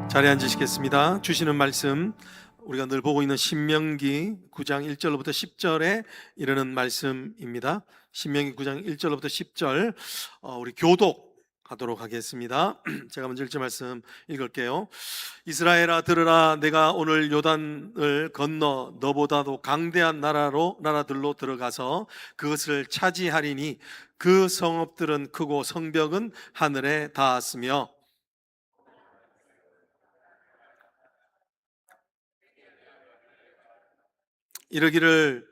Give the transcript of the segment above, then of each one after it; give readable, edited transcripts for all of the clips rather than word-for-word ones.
자리에 앉으시겠습니다. 주시는 말씀 우리가 늘 보고 있는 신명기 9장 1절로부터 10절에 이르는 말씀입니다. 신명기 9장 1절로부터 10절 우리 교독하도록 하겠습니다. 제가 먼저 1절 말씀 읽을게요. 이스라엘아 들으라, 내가 오늘 요단을 건너 너보다도 강대한 나라들로 들어가서 그것을 차지하리니 그 성읍들은 크고 성벽은 하늘에 닿았으며 이르기를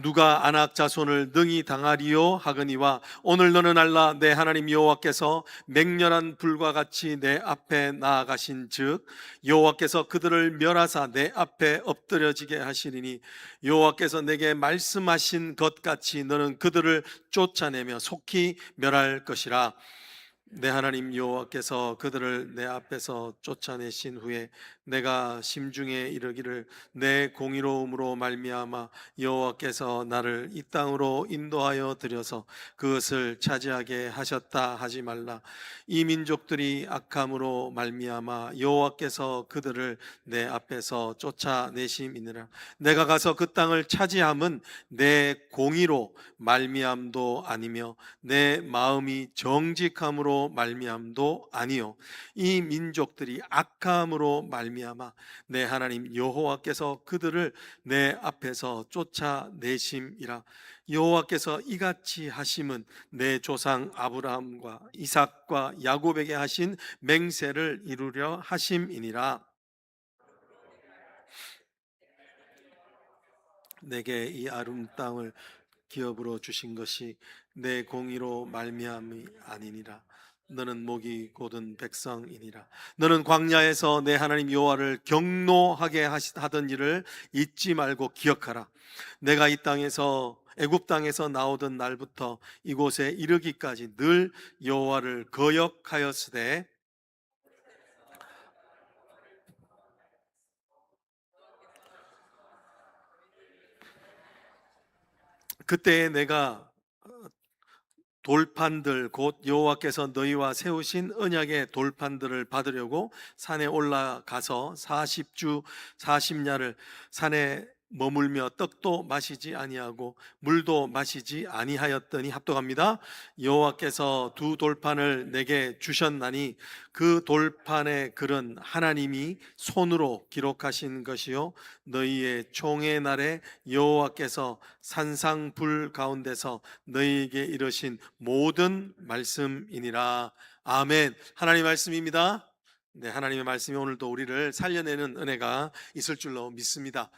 누가 안악 자손을 능히 당하리요 하거니와 오늘 너는 알라, 내 하나님 여호와께서 맹렬한 불과 같이 내 앞에 나아가신즉 여호와께서 그들을 멸하사 내 앞에 엎드려지게 하시리니 여호와께서 내게 말씀하신 것 같이 너는 그들을 쫓아내며 속히 멸할 것이라. 내 하나님 여호와께서 그들을 내 앞에서 쫓아내신 후에 내가 심중에 이르기를 내 공의로움으로 말미암아 여호와께서 나를 이 땅으로 인도하여 들여서 그것을 차지하게 하셨다 하지 말라. 이 민족들이 악함으로 말미암아 여호와께서 그들을 내 앞에서 쫓아내심이니라. 내가 가서 그 땅을 차지함은 내 공의로 말미암도 아니며 내 마음이 정직함으로 말미암도 아니요 이 민족들이 악함으로 말미암아 내 하나님 여호와께서 그들을 내 앞에서 쫓아내심이라. 여호와께서 이같이 하심은 내 조상 아브라함과 이삭과 야곱에게 하신 맹세를 이루려 하심이니라. 내게 이 아름 땅을 기업으로 주신 것이 내 공의로 말미암이 아니니라. 너는 목이 곧은 백성이니라. 너는 광야에서 내 하나님 여호와를 경노하게 하던 일을 잊지 말고 기억하라. 내가 이 땅에서 애굽 땅에서 나오던 날부터 이곳에 이르기까지 늘 여호와를 거역하였으되 그때에 내가 돌판들 곧 여호와께서 너희와 세우신 언약의 돌판들을 받으려고 산에 올라가서 40주 40야를 산에 머물며 떡도 마시지 아니하고 물도 마시지 아니하였더니 합독합니다. 여호와께서 두 돌판을 내게 주셨나니 그 돌판의 글은 하나님이 손으로 기록하신 것이요 너희의 총의 날에 여호와께서 산상불 가운데서 너희에게 이르신 모든 말씀이니라. 아멘. 하나님의 말씀입니다. 네, 하나님의 말씀이 오늘도 우리를 살려내는 은혜가 있을 줄로 믿습니다.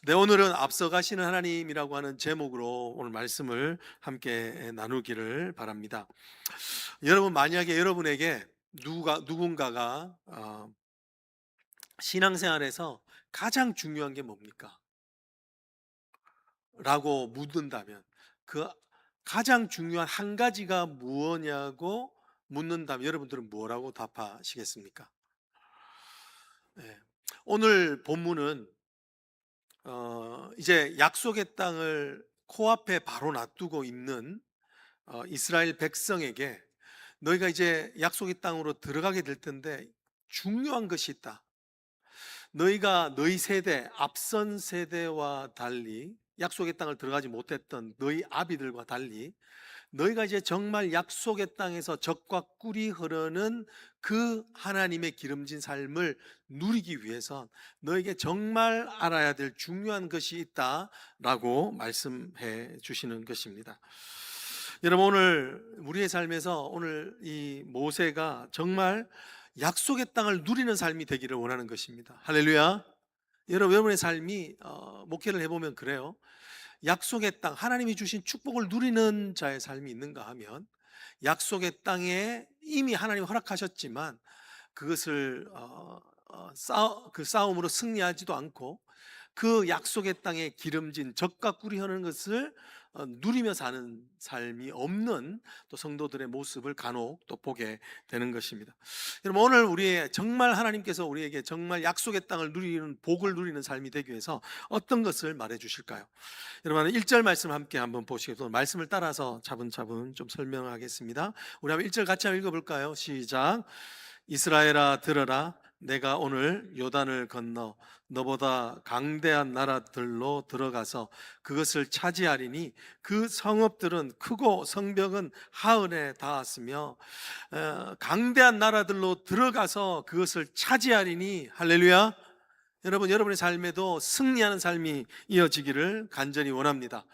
네, 오늘은 앞서가시는 하나님이라고 하는 제목으로 오늘 말씀을 함께 나누기를 바랍니다. 여러분, 만약에 여러분에게 누군가가 신앙생활에서 가장 중요한 게 뭡니까? 라고 묻는다면 그 가장 중요한 한 가지가 무엇냐고 묻는다면 여러분들은 뭐라고 답하시겠습니까? 네. 오늘 본문은 이제 약속의 땅을 코앞에 바로 놔두고 있는 이스라엘 백성에게 너희가 이제 약속의 땅으로 들어가게 될 텐데 중요한 것이 있다. 너희가 너희 세대, 앞선 세대와 달리 약속의 땅을 들어가지 못했던 너희 아비들과 달리 너희가 이제 정말 약속의 땅에서 젖과 꿀이 흐르는 그 하나님의 기름진 삶을 누리기 위해선 너에게 정말 알아야 될 중요한 것이 있다라고 말씀해 주시는 것입니다. 여러분, 오늘 우리의 삶에서 오늘 이 모세가 정말 약속의 땅을 누리는 삶이 되기를 원하는 것입니다. 할렐루야. 여러분의 삶이 목회를 해보면 그래요. 약속의 땅, 하나님이 주신 축복을 누리는 자의 삶이 있는가 하면 약속의 땅에 이미 하나님 허락하셨지만 그것을 그 싸움으로 승리하지도 않고 그 약속의 땅에 기름진 젖과 꿀이 흐르는 것을 누리며 사는 삶이 없는 또 성도들의 모습을 간혹 또 보게 되는 것입니다. 여러분, 오늘 우리의 정말 하나님께서 우리에게 정말 약속의 땅을 누리는 복을 누리는 삶이 되기 위해서 어떤 것을 말해 주실까요? 여러분, 1절 말씀 함께 한번 보시겠습니다. 말씀을 따라서 차분차분 좀 설명하겠습니다. 우리 한번 1절 같이 한번 읽어볼까요? 시작. 이스라엘아 들어라, 내가 오늘 요단을 건너 너보다 강대한 나라들로 들어가서 그것을 차지하리니 그 성읍들은 크고 성벽은 하은에 닿았으며 강대한 나라들로 들어가서 그것을 차지하리니 할렐루야. 여러분, 여러분의 삶에도 승리하는 삶이 이어지기를 간절히 원합니다.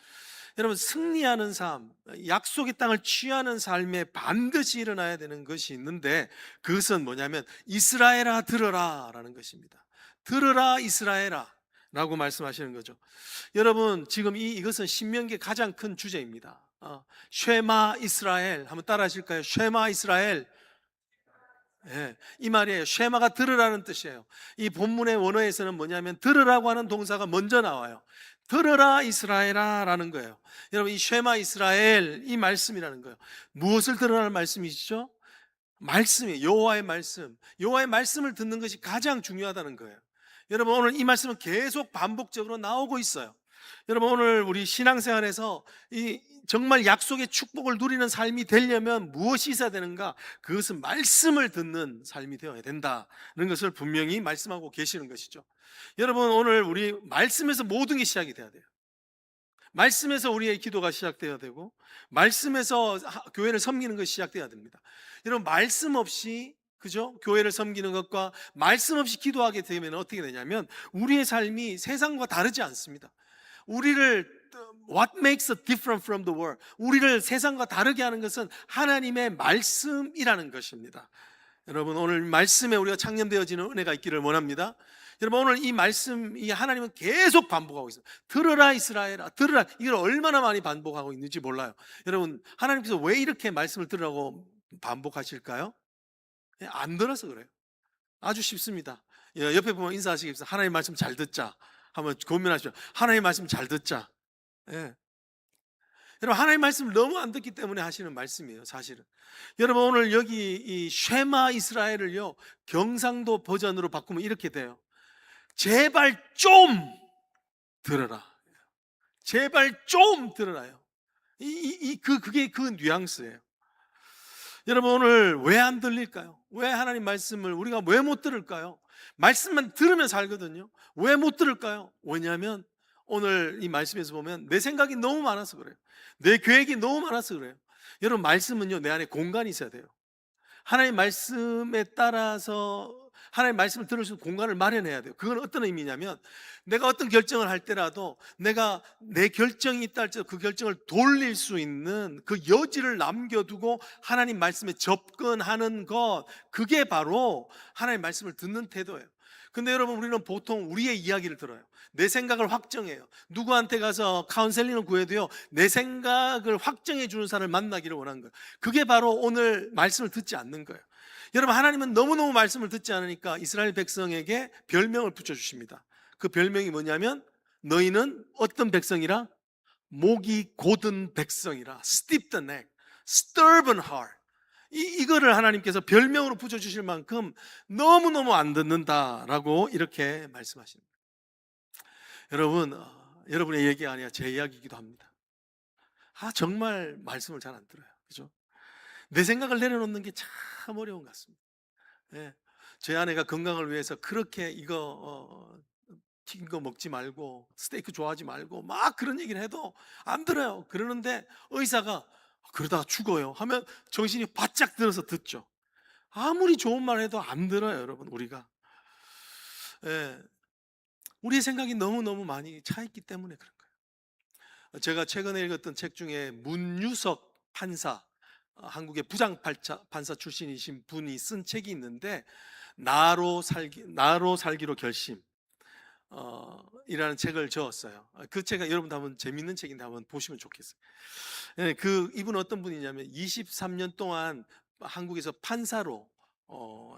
여러분, 승리하는 삶, 약속의 땅을 취하는 삶에 반드시 일어나야 되는 것이 있는데, 그것은 뭐냐면 이스라엘아 들으라 라는 것입니다. 들으라 이스라엘아 라고 말씀하시는 거죠. 여러분, 지금 이것은 신명기의 가장 큰 주제입니다. 쉐마 이스라엘 한번 따라 하실까요? 쉐마 이스라엘. 예, 이 말이에요. 쉐마가 들으라는 뜻이에요. 이 본문의 원어에서는 뭐냐면 들으라고 하는 동사가 먼저 나와요. 들으라 이스라엘아 라는 거예요. 여러분, 이 쉐마 이스라엘, 이 말씀이라는 거예요. 무엇을 들으라는 말씀이시죠? 말씀이에요. 여호와의 말씀. 여호와의 말씀을 듣는 것이 가장 중요하다는 거예요. 여러분, 오늘 이 말씀은 계속 반복적으로 나오고 있어요. 여러분, 오늘 우리 신앙생활에서 이 정말 약속의 축복을 누리는 삶이 되려면 무엇이 있어야 되는가? 그것은 말씀을 듣는 삶이 되어야 된다는 것을 분명히 말씀하고 계시는 것이죠. 여러분, 오늘 우리 말씀에서 모든 게 시작이 돼야 돼요. 말씀에서 우리의 기도가 시작돼야 되고, 말씀에서 교회를 섬기는 것이 시작돼야 됩니다. 여러분, 말씀 없이, 그죠? 교회를 섬기는 것과 말씀 없이 기도하게 되면 어떻게 되냐면 우리의 삶이 세상과 다르지 않습니다. 우리를 What makes us different from the world? 우리를 세상과 다르게 하는 것은 하나님의 말씀이라는 것입니다. 여러분, 오늘 말씀에 우리가 창념되어지는 은혜가 있기를 원합니다. 여러분, 오늘 이 말씀, 이 하나님은 계속 반복하고 있어요. 들으라 이스라엘아, 들으라. 이걸 얼마나 많이 반복하고 있는지 몰라요. 여러분, 하나님께서 왜 이렇게 말씀을 들으라고 반복하실까요? 안 들어서 그래요. 아주 쉽습니다. 옆에 보면 인사하시겠습니다. 하나님 말씀 잘 듣자. 한번 고민하시죠. 하나님 말씀 잘 듣자. 예. 여러분, 하나님 말씀을 너무 안 듣기 때문에 하시는 말씀이에요, 사실은. 여러분, 오늘 여기 이 쉐마 이스라엘을요, 경상도 버전으로 바꾸면 이렇게 돼요. 제발 좀 들어라. 제발 좀 들어라요. 그게 그 뉘앙스예요. 여러분, 오늘 왜 안 들릴까요? 왜 하나님 말씀을 우리가 왜 못 들을까요? 말씀만 들으면 살거든요. 왜 못 들을까요? 왜냐하면 오늘 이 말씀에서 보면 내 생각이 너무 많아서 그래요. 내 계획이 너무 많아서 그래요. 여러분, 말씀은요, 내 안에 공간이 있어야 돼요. 하나님 말씀에 따라서 하나님 말씀을 들을 수 있는 공간을 마련해야 돼요. 그건 어떤 의미냐면 내가 어떤 결정을 할 때라도 내가 내 결정이 있다 할지라도 그 결정을 돌릴 수 있는 그 여지를 남겨두고 하나님 말씀에 접근하는 것, 그게 바로 하나님 말씀을 듣는 태도예요. 근데 여러분, 우리는 보통 우리의 이야기를 들어요. 내 생각을 확정해요. 누구한테 가서 카운셀링을 구해도요, 내 생각을 확정해 주는 사람을 만나기를 원하는 거예요. 그게 바로 오늘 말씀을 듣지 않는 거예요. 여러분, 하나님은 너무너무 말씀을 듣지 않으니까 이스라엘 백성에게 별명을 붙여주십니다. 그 별명이 뭐냐면 너희는 어떤 백성이라? 목이 곧은 백성이라. Stiff the neck, stubborn heart. 이거를 하나님께서 별명으로 붙여주실 만큼 너무너무 안 듣는다라고 이렇게 말씀하십니다. 여러분, 여러분의 얘기가 아니라 제 이야기이기도 합니다. 정말 말씀을 잘 안 들어요. 그죠? 내 생각을 내려놓는 게 참 어려운 것 같습니다. 예. 제 아내가 건강을 위해서 그렇게 이거 튀긴 거 먹지 말고 스테이크 좋아하지 말고 막 그런 얘기를 해도 안 들어요. 그러는데 의사가 그러다가 죽어요 하면 정신이 바짝 들어서 듣죠. 아무리 좋은 말 해도 안 들어요, 여러분. 우리가 우리의 생각이 너무너무 많이 차 있기 때문에 그런 거예요. 제가 최근에 읽었던 책 중에 문유석 판사, 한국의 부장판사 출신이신 분이 쓴 책이 있는데 나로 살기로 결심 이라는 책을 적었어요. 그 책은 여러분도 한번 재밌는 책인데 한번 보시면 좋겠어요. 이분은 어떤 분이냐면 23년 동안 한국에서 판사로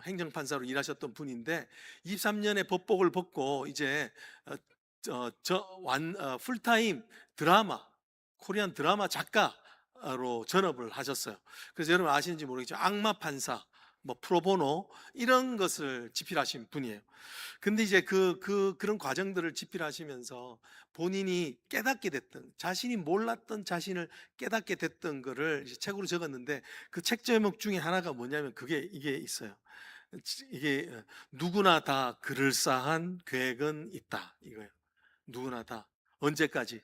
행정판사로 일하셨던 분인데 23년의 법복을 벗고 이제 풀타임 드라마 코리안 드라마 작가로 전업을 하셨어요. 그래서 여러분 아시는지 모르겠지만 악마 판사, 뭐 프로보노 이런 것을 집필하신 분이에요. 근데 이제 그런 과정들을 집필하시면서 본인이 깨닫게 됐던, 자신이 몰랐던 자신을 깨닫게 됐던 거를 이제 책으로 적었는데 그 책 제목 중에 하나가 뭐냐면 이게 있어요. 이게 누구나 다 그럴싸한 계획은 있다 이거예요. 누구나 다 언제까지?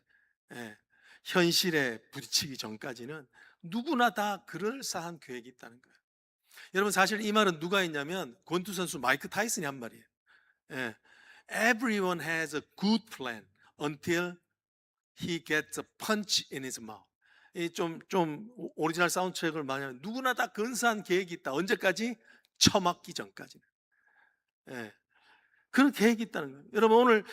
예, 현실에 부딪히기 전까지는 누구나 다 그럴싸한 계획이 있다는 거예요. 여러분 사실 이 말은 누가 했냐면 권투 선수 마이크 타이슨이 한 말이에요. 예, Everyone has a good plan until he gets a punch in his mouth. 이좀 오리지널 사운드 트랙을 많이 하면 누구나 다 근사한 계획이 있다. 언제까지? 처맞기 전까지. 예. 그런 계획이 있다는 거예요. 여러분 오늘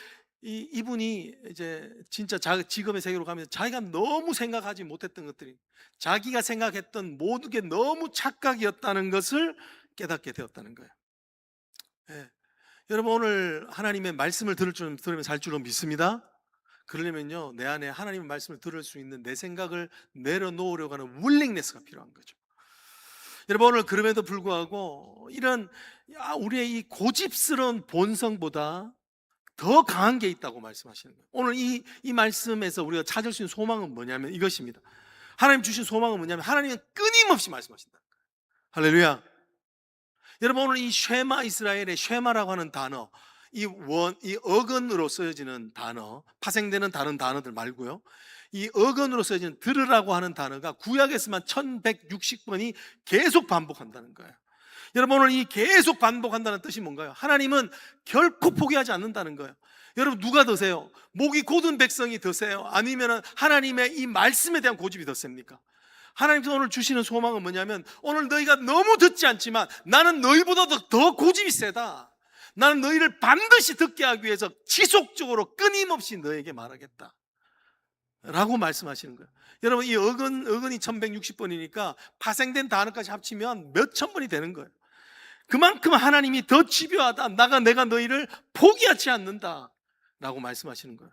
이분이 이제 진짜 직업의 세계로 가면 자기가 너무 생각하지 못했던 것들이 자기가 생각했던 모든 게 너무 착각이었다는 것을 깨닫게 되었다는 거예요. 예. 여러분 오늘 하나님의 말씀을 들으면 살 줄로 믿습니다. 그러려면요 내 안에 하나님의 말씀을 들을 수 있는 내 생각을 내려놓으려고 하는 윌링네스가 필요한 거죠. 여러분 오늘 그럼에도 불구하고 이런 우리의 이 고집스러운 본성보다 더 강한 게 있다고 말씀하시는 거예요. 오늘 이 말씀에서 우리가 찾을 수 있는 소망은 뭐냐면 이것입니다. 하나님 주신 소망은 뭐냐면 하나님은 끊임없이 말씀하신다. 할렐루야. 여러분 오늘 이 쉐마 이스라엘의 쉐마라고 하는 단어, 이 어근으로 쓰여지는 단어, 파생되는 다른 단어들 말고요. 이 어근으로 쓰여지는 들으라고 하는 단어가 구약에서만 1160번이 계속 반복한다는 거예요. 여러분 오늘 이 계속 반복한다는 뜻이 뭔가요? 하나님은 결코 포기하지 않는다는 거예요. 여러분 누가 더세요? 목이 곧은 백성이 더세요? 아니면 하나님의 이 말씀에 대한 고집이 더 셉니까? 하나님께서 오늘 주시는 소망은 뭐냐면 오늘 너희가 너무 듣지 않지만 나는 너희보다도 더 고집이 세다. 나는 너희를 반드시 듣게 하기 위해서 지속적으로 끊임없이 너에게 말하겠다 라고 말씀하시는 거예요. 여러분 이 어근이 1160번이니까 파생된 단어까지 합치면 몇천 번이 되는 거예요. 그만큼 하나님이 더 집요하다. 내가 너희를 포기하지 않는다 라고 말씀하시는 거예요.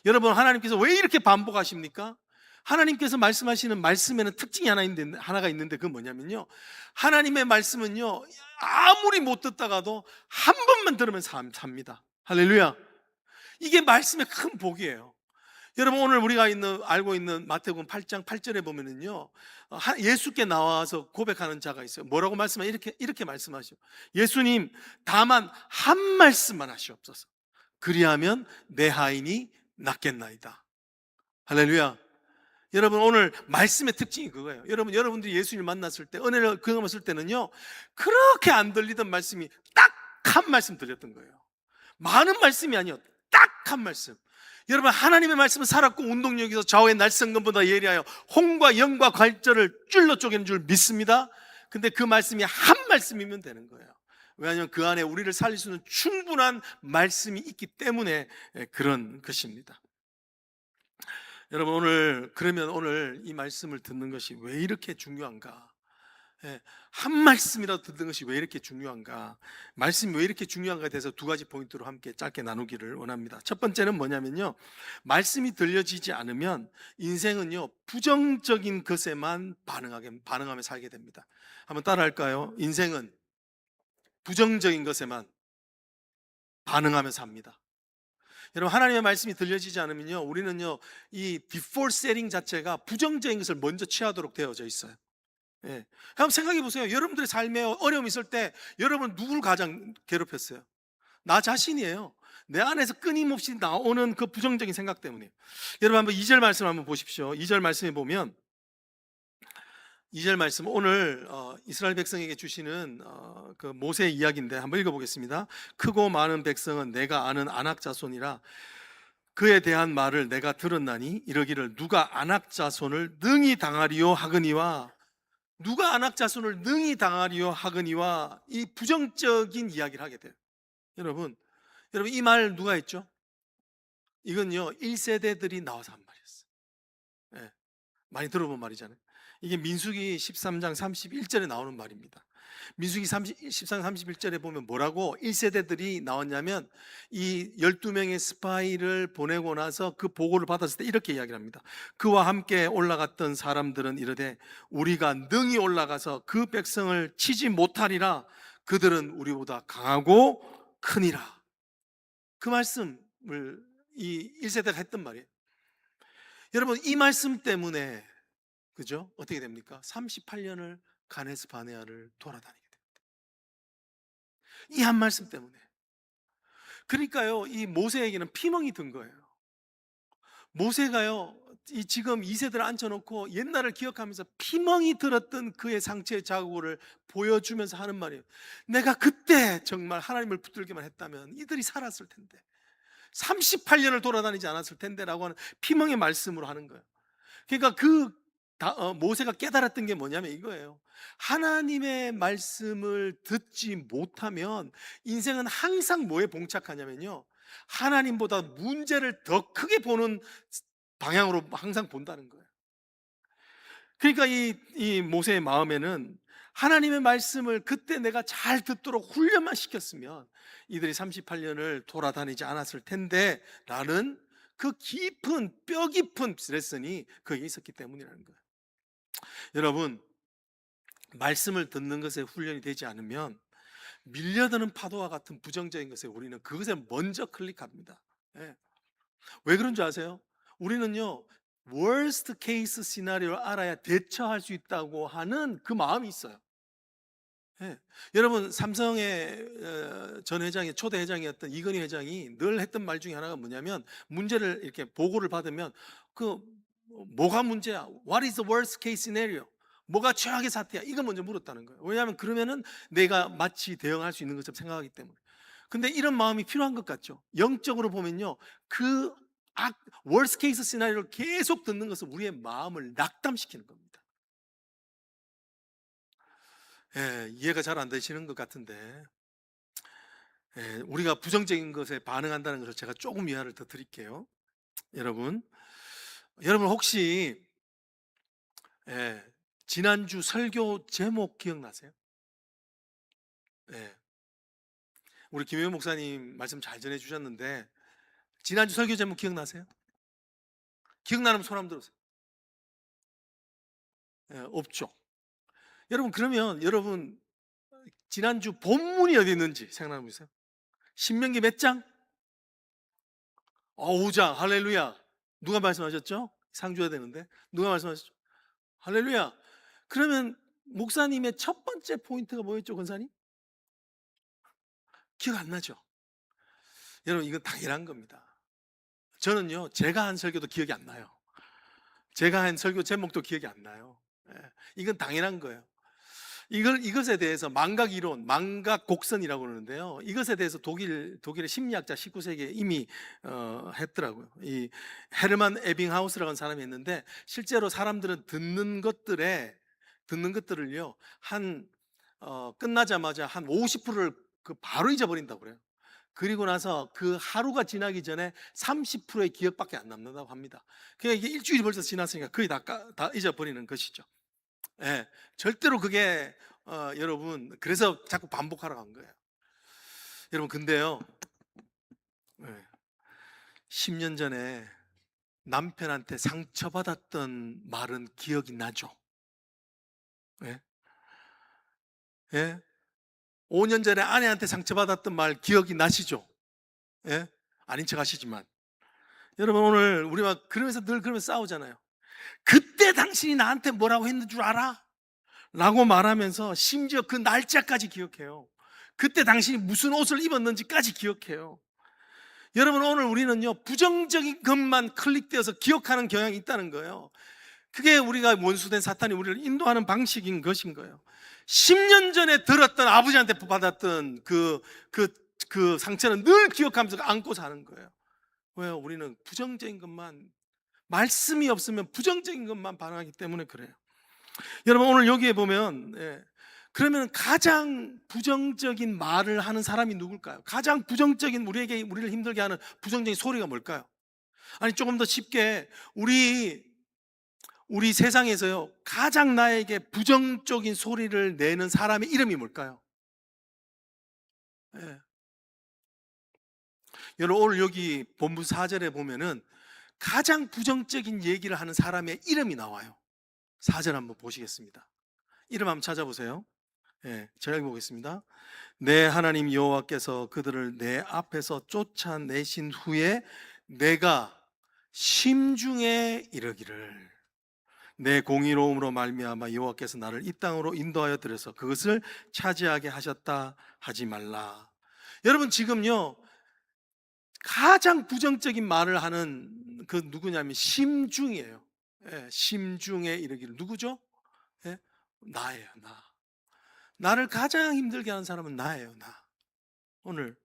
여러분 하나님께서 왜 이렇게 반복하십니까? 하나님께서 말씀하시는 말씀에는 특징이 하나가 있는데 그건 뭐냐면요 하나님의 말씀은요 아무리 못 듣다가도 한 번만 들으면 삽니다. 할렐루야. 이게 말씀의 큰 복이에요. 여러분 오늘 우리가 알고 있는 마태복음 8장 8절에 보면은요 예수께 나와서 고백하는 자가 있어요. 뭐라고 말씀하세요? 이렇게 말씀하시죠. 예수님 다만 한 말씀만 하시옵소서. 그리하면 내 하인이 낫겠나이다. 할렐루야. 여러분 오늘 말씀의 특징이 그거예요. 여러분들이 예수님을 만났을 때 은혜를 경험했을 때는요 그렇게 안 들리던 말씀이 딱 한 말씀 들렸던 거예요. 많은 말씀이 아니요 딱 한 말씀. 여러분 하나님의 말씀은 살았고 운동력에서 좌우의 날성검보다 예리하여 홍과 영과 갈절을 찔러 쪼개는 줄 믿습니다. 근데 그 말씀이 한 말씀이면 되는 거예요. 왜냐하면 그 안에 우리를 살릴 수 있는 충분한 말씀이 있기 때문에 그런 것입니다. 여러분 그러면 오늘 이 말씀을 듣는 것이 왜 이렇게 중요한가? 한 말씀이라도 듣는 것이 왜 이렇게 중요한가? 말씀이 왜 이렇게 중요한가에 대해서 두 가지 포인트로 함께 짧게 나누기를 원합니다. 첫 번째는 뭐냐면요 말씀이 들려지지 않으면 인생은요 부정적인 것에만 반응하며 살게 됩니다. 한번 따라할까요? 인생은 부정적인 것에만 반응하며 삽니다. 여러분 하나님의 말씀이 들려지지 않으면요 우리는요 이 default setting 자체가 부정적인 것을 먼저 취하도록 되어져 있어요. 예. 한번 생각해 보세요. 여러분들의 삶에 어려움이 있을 때 여러분 누구를 가장 괴롭혔어요? 나 자신이에요. 내 안에서 끊임없이 나오는 그 부정적인 생각 때문에. 여러분 한번 2절 말씀 한번 보십시오. 2절 말씀에 보면 2절 말씀 오늘 이스라엘 백성에게 주시는 그 모세 이야기인데 한번 읽어보겠습니다. 크고 많은 백성은 내가 아는 아낙 자손이라 그에 대한 말을 내가 들었나니 이러기를 누가 아낙 자손을 능히 당하리요 하거니와 누가 아낙 자손을 능히 당하리요 하거니와 이 부정적인 이야기를 하게 돼요. 여러분 이 말 누가 했죠? 이건요 1세대들이 나와서 한 말이었어요. 예, 많이 들어본 말이잖아요. 이게 민수기 13장 31절에 나오는 말입니다. 민수기 13장 31절에 보면 뭐라고 1세대들이 나왔냐면 이 12명의 스파이를 보내고 나서 그 보고를 받았을 때 이렇게 이야기를 합니다. 그와 함께 올라갔던 사람들은 이르되 우리가 능히 올라가서 그 백성을 치지 못하리라. 그들은 우리보다 강하고 크니라. 그 말씀을 이 1세대가 했던 말이에요. 여러분 이 말씀 때문에 그죠? 어떻게 됩니까? 38년을 가네스 바네아를 돌아다니게 됩니다. 이 한 말씀 때문에. 그러니까요, 이 모세에게는 피멍이 든 거예요. 모세가요, 이 지금 2세들을 앉혀놓고 옛날을 기억하면서 피멍이 들었던 그의 상처의 자국을 보여주면서 하는 말이에요. 내가 그때 정말 하나님을 붙들기만 했다면 이들이 살았을 텐데, 38년을 돌아다니지 않았을 텐데 라고 하는 피멍의 말씀으로 하는 거예요. 그러니까 모세가 깨달았던 게 뭐냐면 이거예요. 하나님의 말씀을 듣지 못하면 인생은 항상 뭐에 봉착하냐면요, 하나님보다 문제를 더 크게 보는 방향으로 항상 본다는 거예요. 그러니까 이 모세의 마음에는 하나님의 말씀을 그때 내가 잘 듣도록 훈련만 시켰으면 이들이 38년을 돌아다니지 않았을 텐데 라는 그 깊은 뼈 깊은 레슨이 거기에 있었기 때문이라는 거예요. 여러분, 말씀을 듣는 것에 훈련이 되지 않으면 밀려드는 파도와 같은 부정적인 것에 우리는 그것에 먼저 클릭합니다. 예. 왜 그런 줄 아세요? 우리는요, worst case 시나리오를 알아야 대처할 수 있다고 하는 그 마음이 있어요. 예. 여러분, 삼성의 전 회장이, 초대 회장이었던 이건희 회장이 늘 했던 말 중에 하나가 뭐냐면, 문제를 이렇게 보고를 받으면 그 뭐가 문제야? What is the worst case scenario? 뭐가 최악의 사태야? 이거 먼저 물었다는 거예요. 왜냐하면 그러면은 내가 마치 대응할 수 있는 것처럼 생각하기 때문에. 근데 이런 마음이 필요한 것 같죠. 영적으로 보면요, 그 worst case 시나리오를 계속 듣는 것은 우리의 마음을 낙담시키는 겁니다. 예, 이해가 잘 안 되시는 것 같은데, 예, 우리가 부정적인 것에 반응한다는 것을 제가 조금 이해를 더 드릴게요. 여러분, 혹시 예, 지난주 설교 제목 기억나세요? 예, 우리 김효연 목사님 말씀 잘 전해주셨는데 지난주 설교 제목 기억나세요? 기억나는 손 한번 들어보세요. 예, 없죠. 여러분, 그러면 여러분 지난주 본문이 어디 있는지 생각나는 분 있어요? 신명기 몇 장? 5장. 할렐루야. 누가 말씀하셨죠? 상주해야 되는데 누가 말씀하셨죠? 할렐루야. 그러면 목사님의 첫 번째 포인트가 뭐였죠, 권사님? 기억 안 나죠? 여러분, 이건 당연한 겁니다. 저는요, 제가 한 설교도 기억이 안 나요. 제가 한 설교 제목도 기억이 안 나요. 예, 이건 당연한 거예요. 이것에 대해서 망각 이론, 망각 곡선이라고 그러는데요. 이것에 대해서 독일의 심리학자 19세기에 이미 했더라고요. 이 헤르만 에빙하우스라는 사람이 했는데, 실제로 사람들은 듣는 것들을요, 끝나자마자 한 50%를 바로 잊어버린다고 그래요. 그리고 나서 그 하루가 지나기 전에 30%의 기억밖에 안 남는다고 합니다. 그러니까 이게 일주일이 벌써 지났으니까 거의 다 잊어버리는 것이죠. 예, 절대로 그게 여러분, 그래서 자꾸 반복하라고 한 거예요. 여러분, 근데요, 예, 10년 전에 남편한테 상처받았던 말은 기억이 나죠? 예? 예? 5년 전에 아내한테 상처받았던 말 기억이 나시죠? 예? 아닌 척 하시지만 여러분, 오늘 우리가 그러면서 늘 그러면서 싸우잖아요. 그때 당신이 나한테 뭐라고 했는 줄 알아? 라고 말하면서 심지어 그 날짜까지 기억해요. 그때 당신이 무슨 옷을 입었는지까지 기억해요. 여러분, 오늘 우리는요, 부정적인 것만 클릭되어서 기억하는 경향이 있다는 거예요. 그게 우리가 원수된 사탄이 우리를 인도하는 방식인 것인 거예요. 10년 전에 들었던, 아버지한테 받았던 그 상처는 늘 기억하면서 안고 사는 거예요. 왜요? 우리는 부정적인 것만, 말씀이 없으면 부정적인 것만 반응하기 때문에 그래요. 여러분, 오늘 여기에 보면, 그러면 가장 부정적인 말을 하는 사람이 누굴까요? 가장 부정적인, 우리를 힘들게 하는 부정적인 소리가 뭘까요? 아니, 조금 더 쉽게, 우리 세상에서요, 가장 나에게 부정적인 소리를 내는 사람의 이름이 뭘까요? 예. 여러분, 오늘 여기 본문 4절에 보면은 가장 부정적인 얘기를 하는 사람의 이름이 나와요. 4절 한번 보시겠습니다. 이름 한번 찾아보세요. 예, 제가 읽어보겠습니다. 내 하나님 여호와께서 그들을 내 앞에서 쫓아내신 후에 내가 심중에 이르기를, 내 공의로움으로 말미암아 여호와께서 나를 이 땅으로 인도하여 들여서 그것을 차지하게 하셨다 하지 말라. 여러분 지금요 가장 부정적인 말을 하는 그 누구냐면 심중이에요. 예, 심중에 이르기를 누구죠? 예? 나예요, 나. 나를 가장 힘들게 하는 사람은 나예요, 나. 오늘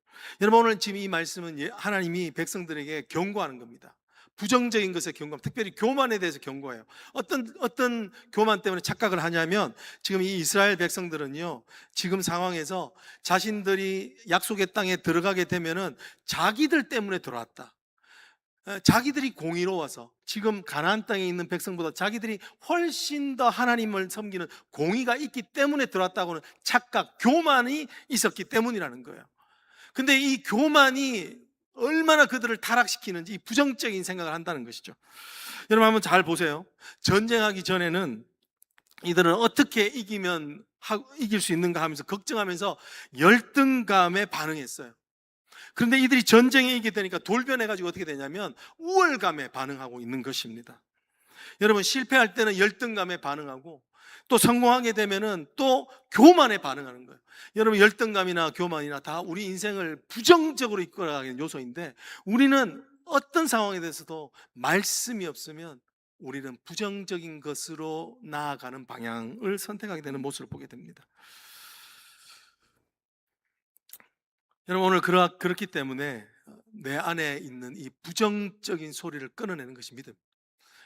여러분 오늘 지금 이 말씀은 하나님이 백성들에게 경고하는 겁니다. 부정적인 것에 경고함, 특별히 교만에 대해서 경고해요. 어떤 교만 때문에 착각을 하냐면 지금 이 이스라엘 백성들은요 지금 상황에서 자신들이 약속의 땅에 들어가게 되면은 자기들 때문에 들어왔다. 자기들이 공의로워서 지금 가나안 땅에 있는 백성보다 자기들이 훨씬 더 하나님을 섬기는 공의가 있기 때문에 들어왔다고는 착각, 교만이 있었기 때문이라는 거예요. 근데 이 교만이 얼마나 그들을 타락시키는지 이 부정적인 생각을 한다는 것이죠. 여러분 한번 잘 보세요. 전쟁하기 전에는 이들은 어떻게 이길 수 있는가 하면서 걱정하면서 열등감에 반응했어요. 그런데 이들이 전쟁에 이기게 되니까 돌변해가지고 어떻게 되냐면 우월감에 반응하고 있는 것입니다. 여러분 실패할 때는 열등감에 반응하고 또 성공하게 되면은 또 교만에 반응하는 거예요. 여러분 열등감이나 교만이나 다 우리 인생을 부정적으로 이끌어가는 요소인데 우리는 어떤 상황에 대해서도 말씀이 없으면 우리는 부정적인 것으로 나아가는 방향을 선택하게 되는 모습을 보게 됩니다. 여러분 오늘 그렇기 때문에 내 안에 있는 이 부정적인 소리를 끊어내는 것이 믿음.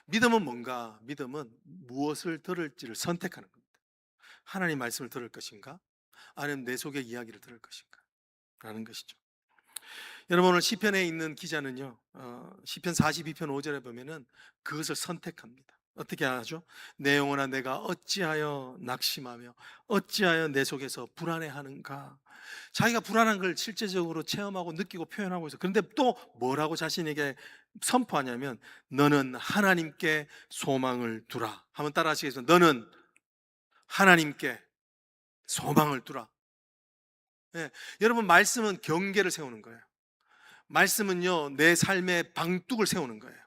믿음은 뭔가? 믿음은 무엇을 들을지를 선택하는 겁니다. 하나님 말씀을 들을 것인가? 아니면 내 속의 이야기를 들을 것인가? 라는 것이죠. 여러분 오늘 시편에 있는 기자는요 시편 42편 5절에 보면은 그것을 선택합니다. 어떻게 하죠? 내 영혼아 내가 어찌하여 낙심하며 어찌하여 내 속에서 불안해하는가. 자기가 불안한 걸 실제적으로 체험하고 느끼고 표현하고 있어. 그런데 또 뭐라고 자신에게 선포하냐면 너는 하나님께 소망을 두라. 한번 따라 하시겠어요? 너는 하나님께 소망을 두라. 예, 여러분 말씀은 경계를 세우는 거예요. 말씀은요 내 삶의 방뚝을 세우는 거예요.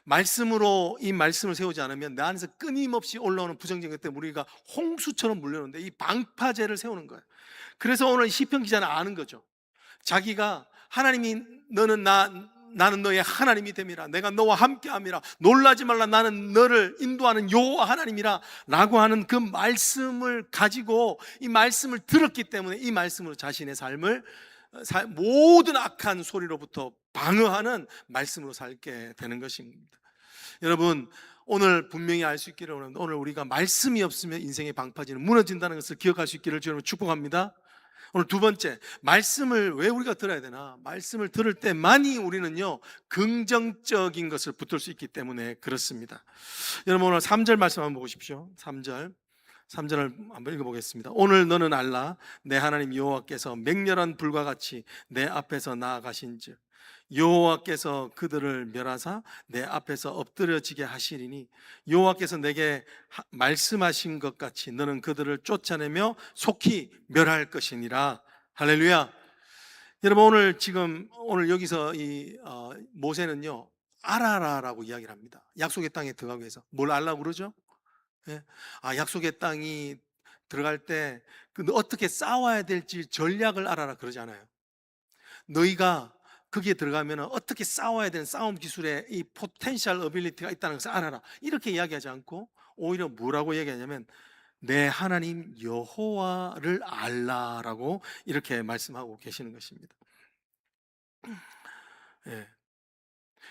말씀으로 이 말씀을 세우지 않으면 내 안에서 끊임없이 올라오는 부정적인 것 때문에 우리가 홍수처럼 물려오는데 이 방파제를 세우는 거예요. 그래서 오늘 시편 기자는 아는 거죠. 자기가 하나님이 너는 나는 너의 하나님이 됨이라. 내가 너와 함께함이라. 놀라지 말라. 나는 너를 인도하는 여호와 하나님이라. 라고 하는 그 말씀을 가지고 이 말씀을 들었기 때문에 이 말씀으로 자신의 삶을 모든 악한 소리로부터 방어하는 말씀으로 살게 되는 것입니다. 여러분 오늘 분명히 알 수 있기를 원합니다. 오늘 우리가 말씀이 없으면 인생의 방파제는 무너진다는 것을 기억할 수 있기를 주님으로 축복합니다. 오늘 두 번째, 말씀을 왜 우리가 들어야 되나? 말씀을 들을 때만이 우리는요 긍정적인 것을 붙들 수 있기 때문에 그렇습니다. 여러분 오늘 3절 말씀 한번 보십시오. 3절을 한번 읽어보겠습니다. 오늘 너는 알라 내 하나님 여호와께서 맹렬한 불과 같이 내 앞에서 나아가신즉 여호와께서 그들을 멸하사 내 앞에서 엎드려지게 하시리니 여호와께서 내게 말씀하신 것 같이 너는 그들을 쫓아내며 속히 멸할 것이니라. 할렐루야. 여러분 오늘 여기서 이 모세는요 알아라라고 이야기를 합니다. 약속의 땅에 들어가기 위해서 뭘 알라고 그러죠? 예? 약속의 땅이 들어갈 때 어떻게 싸워야 될지 전략을 알아라 그러지 않아요. 너희가 거기에 들어가면 어떻게 싸워야 되는 싸움 기술에 이 포텐셜 어빌리티가 있다는 것을 알아라. 이렇게 이야기하지 않고 오히려 뭐라고 얘기하냐면 내 하나님 여호와를 알라라고 이렇게 말씀하고 계시는 것입니다. 예.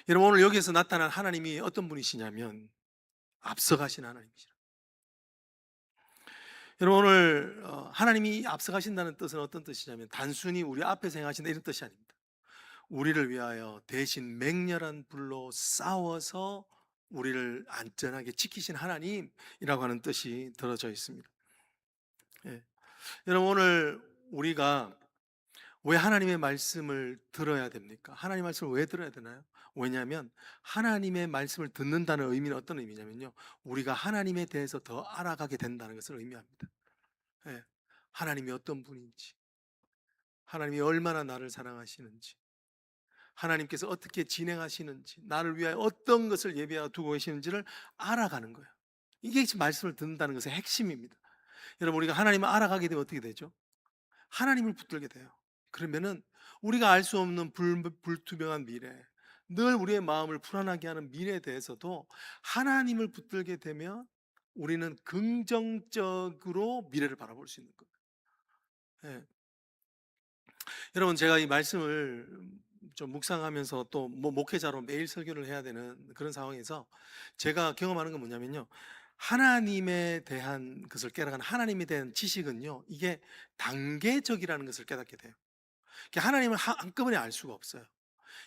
여러분 오늘 여기에서 나타난 하나님이 어떤 분이시냐면 앞서가신 하나님이시라. 여러분 오늘 하나님이 앞서가신다는 뜻은 어떤 뜻이냐면 단순히 우리 앞에서 행하신다 이런 뜻이 아닙니다. 우리를 위하여 대신 맹렬한 불로 싸워서 우리를 안전하게 지키신 하나님이라고 하는 뜻이 들어져 있습니다. 예. 여러분 오늘 우리가 왜 하나님의 말씀을 들어야 됩니까? 하나님의 말씀을 왜 들어야 되나요? 왜냐하면 하나님의 말씀을 듣는다는 의미는 어떤 의미냐면요 우리가 하나님에 대해서 더 알아가게 된다는 것을 의미합니다. 예. 하나님이 어떤 분인지, 하나님이 얼마나 나를 사랑하시는지, 하나님께서 어떻게 진행하시는지, 나를 위하여 어떤 것을 예비하여 두고 계시는지를 알아가는 거예요. 이게 지금 말씀을 듣는다는 것의 핵심입니다. 여러분 우리가 하나님을 알아가게 되면 어떻게 되죠? 하나님을 붙들게 돼요. 그러면은 우리가 알 수 없는 불투명한 미래, 늘 우리의 마음을 불안하게 하는 미래에 대해서도 하나님을 붙들게 되면 우리는 긍정적으로 미래를 바라볼 수 있는 거예요. 예. 여러분, 제가 이 말씀을 좀 묵상하면서 또 목회자로 매일 설교를 해야 되는 그런 상황에서 제가 경험하는 건 뭐냐면요, 하나님에 대한 것을 깨달은 하나님에 대한 지식은요, 이게 단계적이라는 것을 깨닫게 돼요. 하나님을 한꺼번에 알 수가 없어요.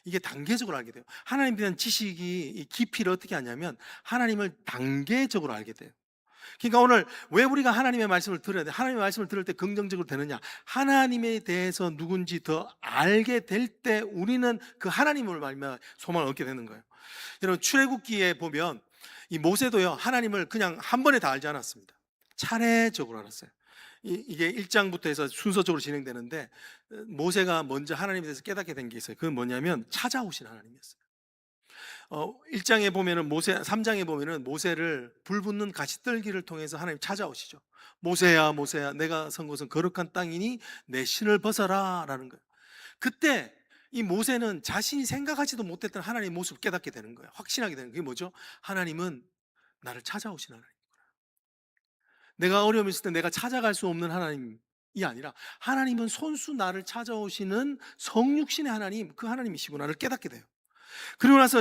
이게 단계적으로 알게 돼요. 하나님에 대한 지식이 이 깊이를 어떻게 하냐면 하나님을 단계적으로 알게 돼요. 그러니까 오늘 왜 우리가 하나님의 말씀을 들어야 돼? 하나님의 말씀을 들을 때 긍정적으로 되느냐? 하나님에 대해서 누군지 더 알게 될 때 우리는 그 하나님을 말미암아 소망을 얻게 되는 거예요. 여러분, 출애굽기에 보면 이 모세도요, 하나님을 그냥 한 번에 다 알지 않았습니다. 차례적으로 알았어요. 이게 1장부터 해서 순서적으로 진행되는데 모세가 먼저 하나님에 대해서 깨닫게 된 게 있어요. 그건 뭐냐면 찾아오신 하나님이었어요. 1장에 보면은 3장에 보면은 모세를 불 붙는 가시떨기를 통해서 하나님 찾아오시죠. 모세야, 모세야, 내가 선 곳은 거룩한 땅이니 내 신을 벗어라 라는 거예요. 그때 이 모세는 자신이 생각하지도 못했던 하나님의 모습을 깨닫게 되는 거예요. 확신하게 되는 거예요. 그게 뭐죠? 하나님은 나를 찾아오신 하나님. 내가 어려움이 있을 때 내가 찾아갈 수 없는 하나님이 아니라 하나님은 손수 나를 찾아오시는 성육신의 하나님, 그 하나님이시구나를 깨닫게 돼요. 그리고 나서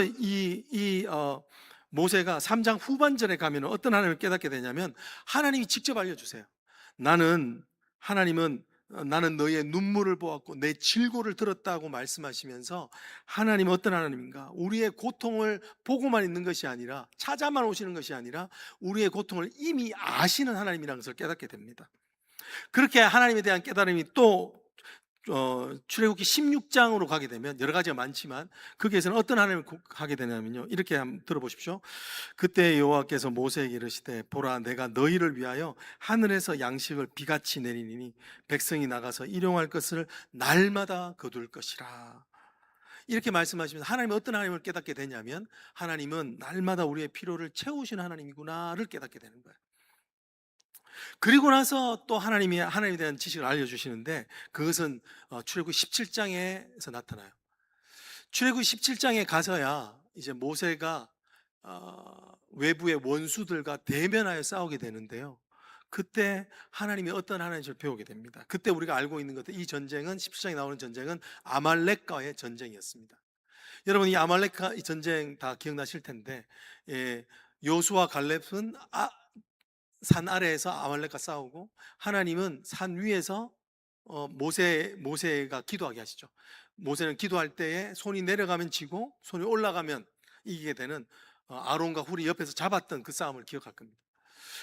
모세가 3장 후반절에 가면 어떤 하나님을 깨닫게 되냐면 하나님이 직접 알려주세요. 하나님은 나는 너의 눈물을 보았고 내 질고를 들었다고 말씀하시면서 하나님은 어떤 하나님인가? 우리의 고통을 보고만 있는 것이 아니라 찾아만 오시는 것이 아니라 우리의 고통을 이미 아시는 하나님이라는 것을 깨닫게 됩니다. 그렇게 하나님에 대한 깨달음이 또 출애굽기 16장으로 가게 되면 여러 가지가 많지만 거기에서는 어떤 하나님을 하게 되냐면요, 이렇게 한번 들어보십시오. 그때 여호와께서 모세에게 이르시되 보라, 내가 너희를 위하여 하늘에서 양식을 비같이 내리니 백성이 나가서 일용할 것을 날마다 거둘 것이라. 이렇게 말씀하시면서 하나님은 어떤 하나님을 깨닫게 되냐면 하나님은 날마다 우리의 필요를 채우시는 하나님이구나를 깨닫게 되는 거예요. 그리고 나서 또 하나님에 대한 지식을 알려주시는데 그것은 출애굽기 17장에서 나타나요. 출애굽기 17장에 가서야 이제 모세가 외부의 원수들과 대면하여 싸우게 되는데요, 그때 하나님이 어떤 하나님을 배우게 됩니다. 그때 우리가 알고 있는 것은 이 전쟁은 17장에 나오는 전쟁은 아말렉과의 전쟁이었습니다. 여러분, 이 아말렉 전쟁 다 기억나실 텐데, 요수와 갈렙은 산 아래에서 아말렉과 싸우고 하나님은 산 위에서 모세가 기도하게 하시죠. 모세는 기도할 때에 손이 내려가면 지고 손이 올라가면 이기게 되는 아론과 훌이 옆에서 잡았던 그 싸움을 기억할 겁니다.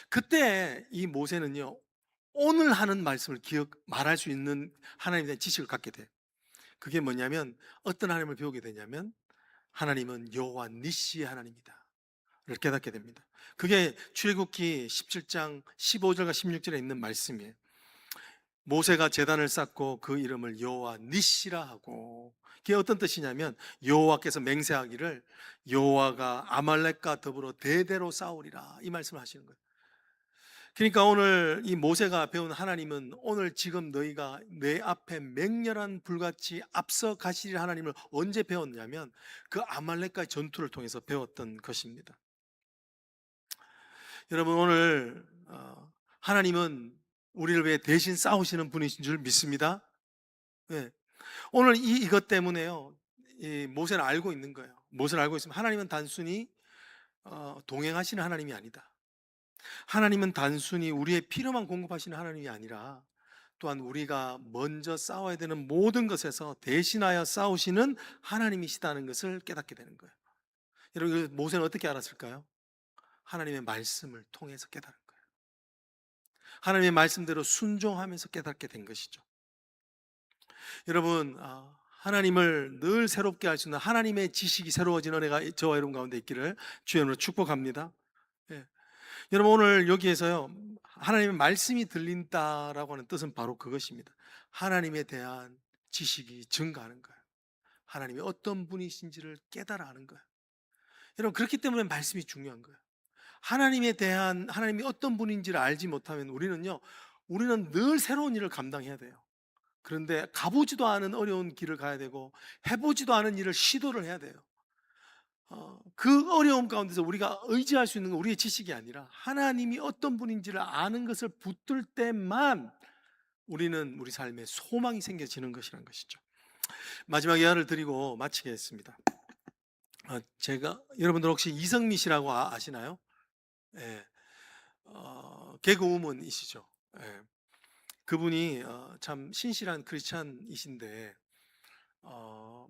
그때 이 모세는요, 오늘 하는 말씀을 말할 수 있는 하나님에 대한 지식을 갖게 돼요. 그게 뭐냐면 어떤 하나님을 배우게 되냐면 하나님은 여호와 니시의 하나님이다 를 깨닫게 됩니다. 그게 출애굽기 17장 15절과 16절에 있는 말씀이에요. 모세가 제단을 쌓고 그 이름을 여호와 니시라 하고, 그게 어떤 뜻이냐면 여호와께서 맹세하기를 여호와가 아말렉과 더불어 대대로 싸우리라, 이 말씀을 하시는 거예요. 그러니까 오늘 이 모세가 배운 하나님은 오늘 지금 너희가 내 앞에 맹렬한 불같이 앞서 가시리 하나님을 언제 배웠냐면 그 아말렉과의 전투를 통해서 배웠던 것입니다. 여러분, 오늘 하나님은 우리를 위해 대신 싸우시는 분이신 줄 믿습니다. 네. 오늘 이것 때문에요, 이 모세는 알고 있는 거예요. 모세는 알고 있으면 하나님은 단순히 동행하시는 하나님이 아니다. 하나님은 단순히 우리의 필요만 공급하시는 하나님이 아니라 또한 우리가 먼저 싸워야 되는 모든 것에서 대신하여 싸우시는 하나님이시다는 것을 깨닫게 되는 거예요. 여러분, 모세는 어떻게 알았을까요? 하나님의 말씀을 통해서 깨달은 거예요. 하나님의 말씀대로 순종하면서 깨닫게 된 것이죠. 여러분, 하나님을 늘 새롭게 할 수 있는 하나님의 지식이 새로워진 은혜가 저와 여러분 가운데 있기를 주의 이름으로 축복합니다. 예. 여러분, 오늘 여기에서요, 하나님의 말씀이 들린다라고 하는 뜻은 바로 그것입니다. 하나님에 대한 지식이 증가하는 거예요. 하나님이 어떤 분이신지를 깨달아 하는 거예요. 여러분, 그렇기 때문에 말씀이 중요한 거예요. 하나님이 어떤 분인지를 알지 못하면 우리는 늘 새로운 일을 감당해야 돼요. 그런데 가보지도 않은 어려운 길을 가야 되고 해보지도 않은 일을 시도를 해야 돼요. 그 어려움 가운데서 우리가 의지할 수 있는 건 우리의 지식이 아니라 하나님이 어떤 분인지를 아는 것을 붙들 때만 우리는 우리 삶에 소망이 생겨지는 것이라는 것이죠. 마지막 예화를 드리고 마치겠습니다. 제가 여러분들 혹시 이성미 씨라고 아시나요? 예, 개그우먼이시죠. 예, 그분이 참 신실한 크리스찬이신데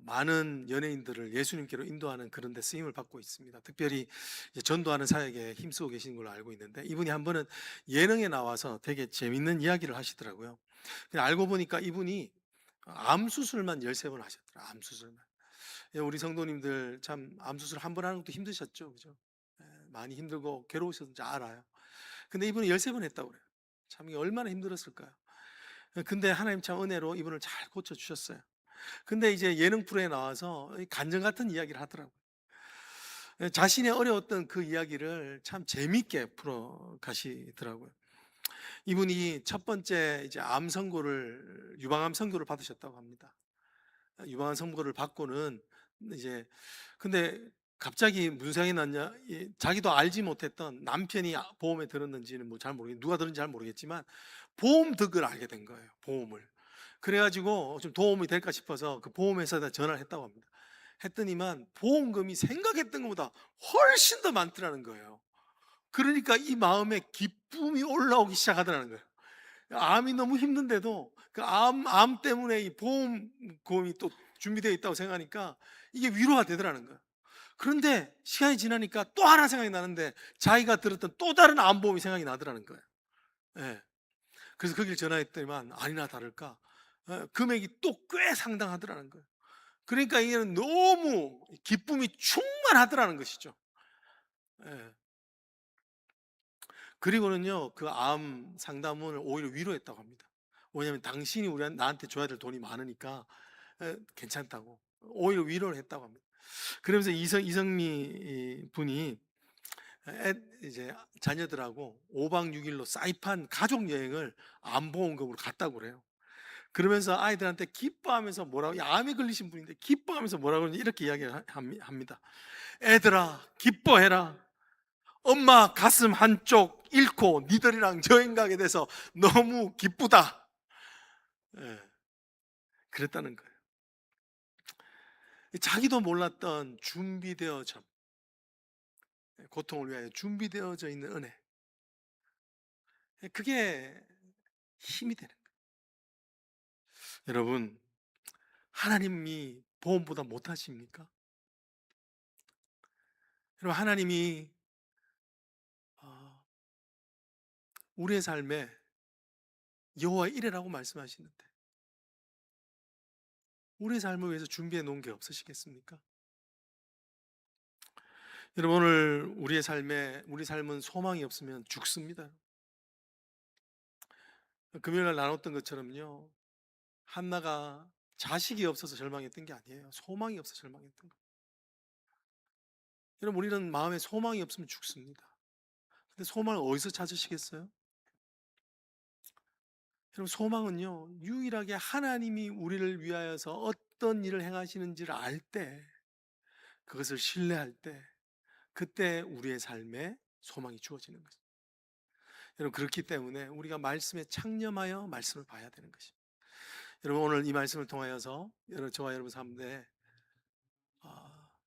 많은 연예인들을 예수님께로 인도하는 그런 데 쓰임을 받고 있습니다. 특별히 전도하는 사역에 힘쓰고 계신 걸로 알고 있는데, 이분이 한 번은 예능에 나와서 되게 재밌는 이야기를 하시더라고요. 그냥 알고 보니까 이분이 암 수술만 13번 하셨더라. 암 수술만. 예, 우리 성도님들 참 암 수술 한 번 하는 것도 힘드셨죠, 그죠? 예, 많이 힘들고 괴로우셨는지 알아요. 근데 이분은 13번 했다고 그래요. 참 이게 얼마나 힘들었을까요? 근데 하나님 참 은혜로 이분을 잘 고쳐 주셨어요. 근데 이제 예능 프로에 나와서 간증 같은 이야기를 하더라고요. 자신의 어려웠던 그 이야기를 참 재밌게 풀어 가시더라고요. 이분이 첫 번째 이제 유방암 선고를 받으셨다고 합니다. 유방암 선고를 받고는 이제, 근데 갑자기 무슨 생각이 났냐? 자기도 알지 못했던 남편이 보험에 들었는지는 뭐 잘 모르겠, 누가 들은지 잘 모르겠지만 보험 득을 알게 된 거예요. 보험을. 그래가지고 좀 도움이 될까 싶어서 그 보험회사에다 전화를 했다고 합니다. 했더니만 보험금이 생각했던 것보다 훨씬 더 많더라는 거예요. 그러니까 이 마음에 기쁨이 올라오기 시작하더라는 거예요. 암이 너무 힘든데도 그 암 때문에 이 보험금이 또 준비되어 있다고 생각하니까 이게 위로가 되더라는 거예요. 그런데 시간이 지나니까 또 하나 생각이 나는데, 자기가 들었던 또 다른 암보험이 생각이 나더라는 거예요. 예. 그래서 거길 전화했더니만 아니나 다를까 금액이 또 꽤 상당하더라는 거예요. 그러니까 이게는 너무 기쁨이 충만하더라는 것이죠. 예. 그리고는요, 그 암 상담원을 오히려 위로했다고 합니다. 왜냐하면 당신이 나한테 줘야 될 돈이 많으니까 괜찮다고 오히려 위로를 했다고 합니다. 그러면서 이성미 분이 이제 자녀들하고 5박 6일로 사이판 가족 여행을 암보험금으로 갔다고 그래요. 그러면서 아이들한테 기뻐하면서 뭐라고, 암에 걸리신 분인데 기뻐하면서 뭐라고 이렇게 이야기를 합니다. 애들아, 기뻐해라. 엄마 가슴 한쪽 잃고 니들이랑 여행 가게 돼서 너무 기쁘다. 예, 그랬다는 거예요. 자기도 몰랐던 준비되어져, 고통을 위하여 준비되어져 있는 은혜, 그게 힘이 되는 거예요. 여러분, 하나님이 보험보다 못하십니까? 여러분, 하나님이 우리의 삶에 여호와 이레라고 말씀하시는데 우리의 삶을 위해서 준비해 놓은 게 없으시겠습니까? 여러분, 오늘 우리 삶은 소망이 없으면 죽습니다. 금요일날 나눴던 것처럼요, 한나가 자식이 없어서 절망했던 게 아니에요. 소망이 없어서 절망했던 거예요. 여러분, 우리는 마음에 소망이 없으면 죽습니다. 근데 소망을 어디서 찾으시겠어요? 여러분, 소망은요, 유일하게 하나님이 우리를 위하여서 어떤 일을 행하시는지를 알 때, 그것을 신뢰할 때, 그때 우리의 삶에 소망이 주어지는 것입니다. 여러분, 그렇기 때문에 우리가 말씀에 창념하여 말씀을 봐야 되는 것입니다. 여러분, 오늘 이 말씀을 통하여서 저와 여러분 삶에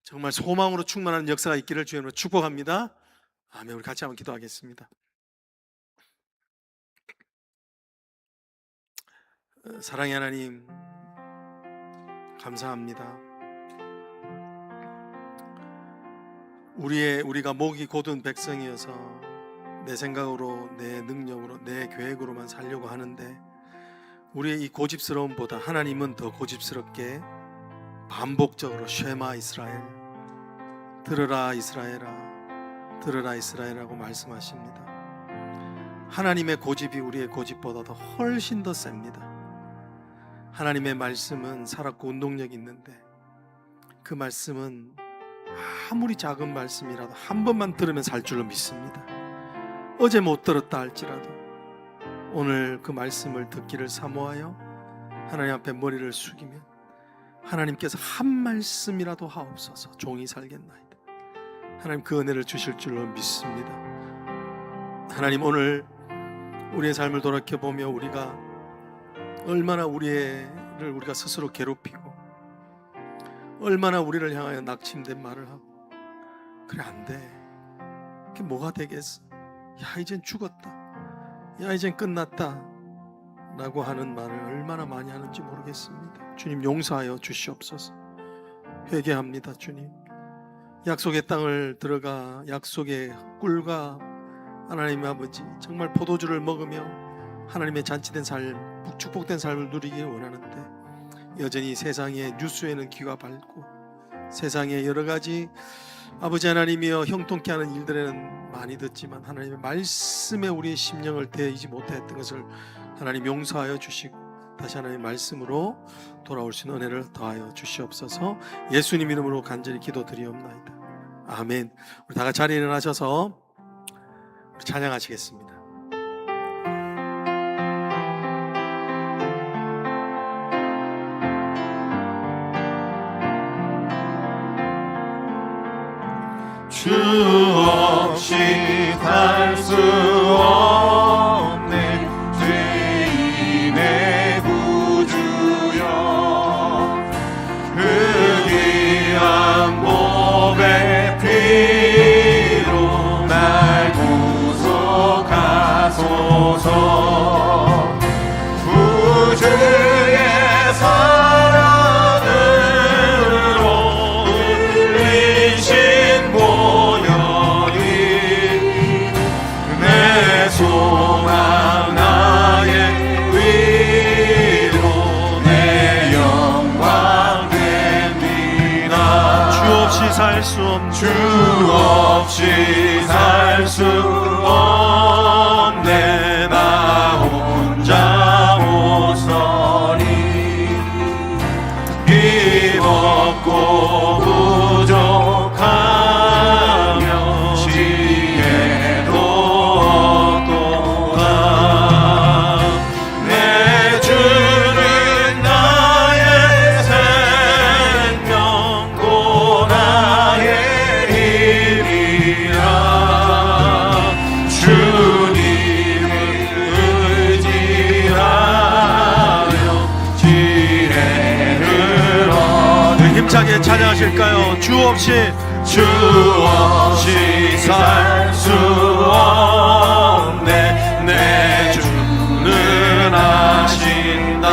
정말 소망으로 충만한 역사가 있기를 주님으로 축복합니다. 아멘. 우리 같이 한번 기도하겠습니다. 사랑의 하나님, 감사합니다. 우리가 목이 곧은 백성이어서 내 생각으로, 내 능력으로, 내 계획으로만 살려고 하는데, 우리의 이 고집스러움보다 하나님은 더 고집스럽게 반복적으로 쉐마 이스라엘, 들으라 이스라엘아, 들으라 이스라엘이라고 말씀하십니다. 하나님의 고집이 우리의 고집보다도 훨씬 더 셉니다. 하나님의 말씀은 살았고 운동력이 있는데, 그 말씀은 아무리 작은 말씀이라도 한 번만 들으면 살 줄로 믿습니다. 어제 못 들었다 할지라도 오늘 그 말씀을 듣기를 사모하여 하나님 앞에 머리를 숙이면 하나님께서 한 말씀이라도 하옵소서. 종이 살겠나이다. 하나님 그 은혜를 주실 줄로 믿습니다. 하나님, 오늘 우리의 삶을 돌이켜보며 우리가 얼마나 우리가 스스로 괴롭히고 얼마나 우리를 향하여 낙심된 말을 하고, 그래 안 돼, 그게 뭐가 되겠어, 야 이젠 죽었다, 야 이젠 끝났다 라고 하는 말을 얼마나 많이 하는지 모르겠습니다. 주님 용서하여 주시옵소서. 회개합니다. 주님, 약속의 땅을 들어가 약속의 꿀과 하나님의 아버지 정말 포도주를 먹으며 하나님의 잔치된 삶, 축복된 삶을 누리길 원하는데, 여전히 세상의 뉴스에는 귀가 밝고 세상의 여러가지 아버지 하나님이여 형통케 하는 일들에는 많이 듣지만 하나님의 말씀에 우리의 심령을 대이지 못했던 것을 하나님 용서하여 주시고 다시 하나님의 말씀으로 돌아올 수 있는 은혜를 더하여 주시옵소서. 예수님 이름으로 간절히 기도드리옵나이다. 아멘. 우리 다 같이 자리에 일어나셔서 찬양하시겠습니다. 주 없이 살 수 없네 죄인의 구주여, 그 귀한 몸의 피로 날 구속하소서. 구주의 사랑으로 흘리신 보혈이 내 소망 나의 위로 내 영광 됩니다. 주 없이 살 수 없네, 주 없이 살 수 없네. 나 혼자 못 서리. 힘없고 부족하며 지혜도 없도다. 내 주는 나의 생명 또 나의 힘이라. 주님을 의지하여 지혜를 얻으. 힘차게 찬양하실까요? 주 없이 살 수 없네. 내 주는 아신다.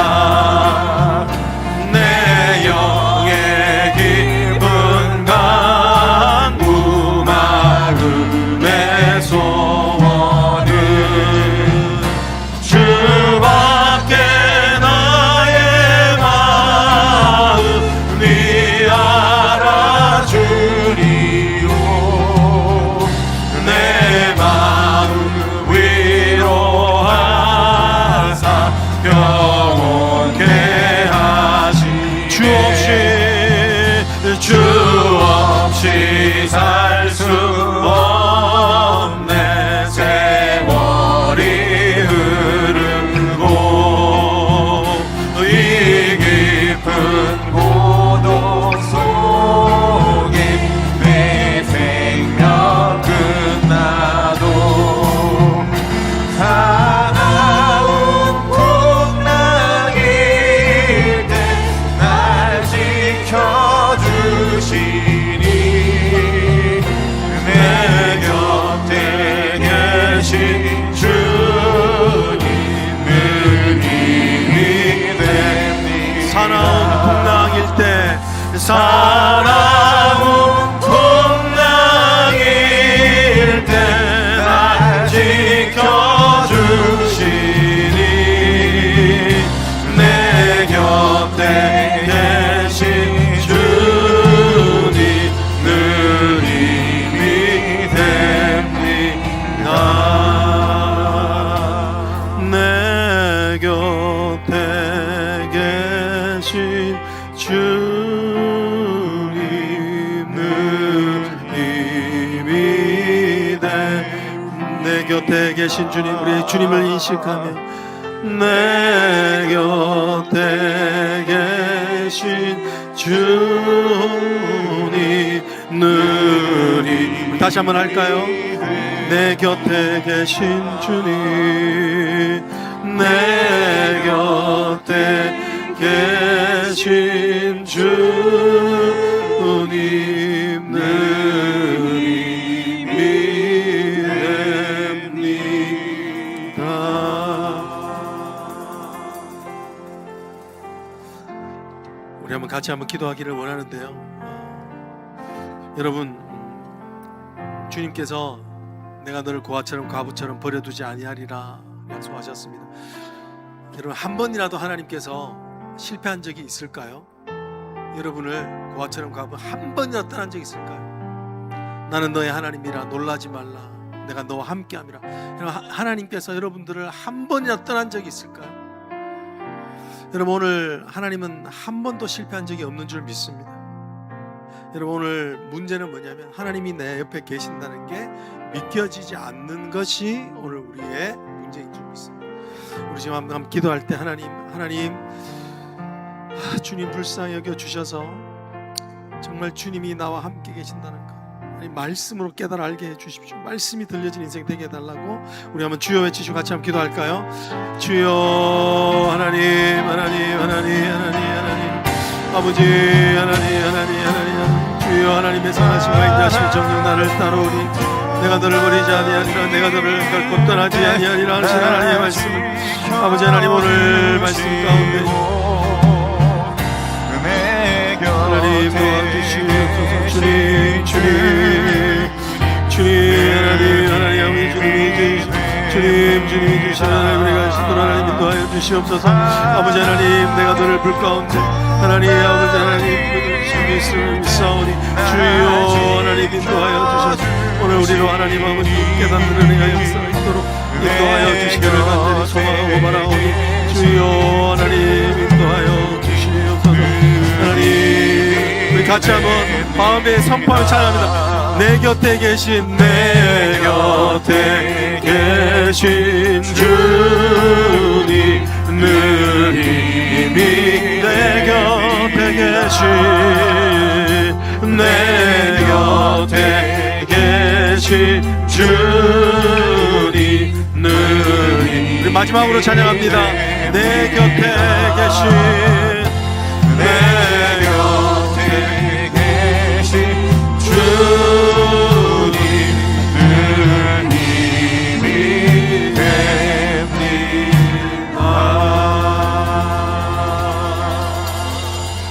내 영의 깊은 간구 마음의 소원은 주밖에 나의 마음 네 알아주리요. 내 마음 위로하사 평온케 하시네. 주 없이 살 수 없네. 세월이 흐르고 이 깊은 고독 속에 내 생명 끝나도 사나운 풍랑일 때 날 지켜주시니. 내 곁에 계신 주님 늘 힘이 됩니다. 사나운 풍랑일 때 사나운 풍랑일 때 날 지켜주시니. 내 곁에 계신 주님 늘 힘이 됩니다. 내 곁에 계신 주님 늘 힘이 돼. 내 곁에 계신 주님, 우리 주님을 인식하며 내 곁에 계신 주님 느리 다시 한번 할까요? 내 곁에 계신 주님 내 곁에 계신 주님 느리 믿습니다. 우리 한번 같이 한번 기도하기를 원하는데요. 여러분, 주님께서 내가 너를 고아처럼 과부처럼 버려두지 아니하리라 약속하셨습니다. 여러분, 한 번이라도 하나님께서 실패한 적이 있을까요? 여러분을 고아처럼 과부 한 번이라도 떠난 적이 있을까요? 나는 너의 하나님이라 놀라지 말라 내가 너와 함께함이라. 여러분, 하나님께서 여러분들을 한 번이라도 떠난 적이 있을까요? 여러분, 오늘 하나님은 한 번도 실패한 적이 없는 줄 믿습니다. 여러분, 오늘 문제는 뭐냐면 하나님이 내 옆에 계신다는 게 믿겨지지 않는 것이 오늘 우리의 문제인 줄 믿습니다. 우리 지금 한번 기도할 때 하나님 주님 불쌍히 여겨 주셔서 정말 주님이 나와 함께 계신다는 것 하나님 말씀으로 깨달아 알게 해주십시오. 말씀이 들려진 인생 되게 해달라고 우리 한번 주여 외치시고 같이 한번 기도할까요? 주여 하나님 아버지 하나님 주여 하나님의 선하신 인자하심 정녕 나를 따라오리 내가 너를 버리지 아니하리라 내가 너를 결코 떠나지 아니하리라 하신 하나님의 말씀을 아버지 하나님 오늘 말씀 가운데 하나님 도와주시옵소서. 주님 하나님 주님이 주신 하나님 우리가 신도를 하나님 인도하여 주시옵소서. 아버지 하나님 내가 너를 불 가운데 하나님 아버지 하나님 믿사오니 주여 하나님 인도하여 주셔서 오늘 우리로 하나님 아버지 깨닫는 은혜가 역사하도록 인도하여 주시기를 간절히 소망하고 바라오니 주여 하나님 인도하여 주시옵소서. 하나님 우리 같이 한번 마음의 선포를 찬양합니다. 내 곁에 계신 주님 느림이 내 곁에 계신 주님 느림 우리 마지막으로 찬양합니다. 내 곁에 계신 주님 느림이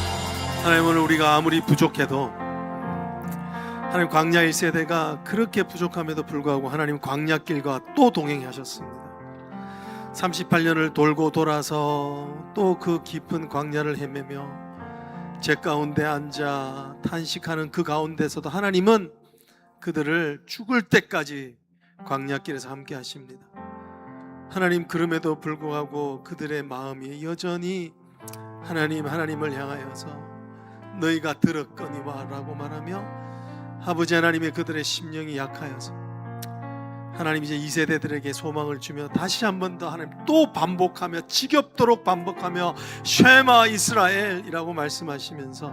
됩니다. 하나님 오늘 우리가 아무리 부족해도 하나님 광야 1세대가 그렇게 부족함에도 불구하고 하나님 광야길과 또 동행하셨습니다. 38년을 돌고 돌아서 또 그 깊은 광야를 헤매며 제 가운데 앉아 탄식하는 그 가운데서도 하나님은 그들을 죽을 때까지 광야길에서 함께 하십니다. 하나님 그럼에도 불구하고 그들의 마음이 여전히 하나님을 향하여서 너희가 들었거니와 라고 말하며 아버지 하나님의 그들의 심령이 약하여서 하나님 이제 2세대들에게 소망을 주며 다시 한 번 더 하나님 또 반복하며 지겹도록 반복하며 쉐마 이스라엘이라고 말씀하시면서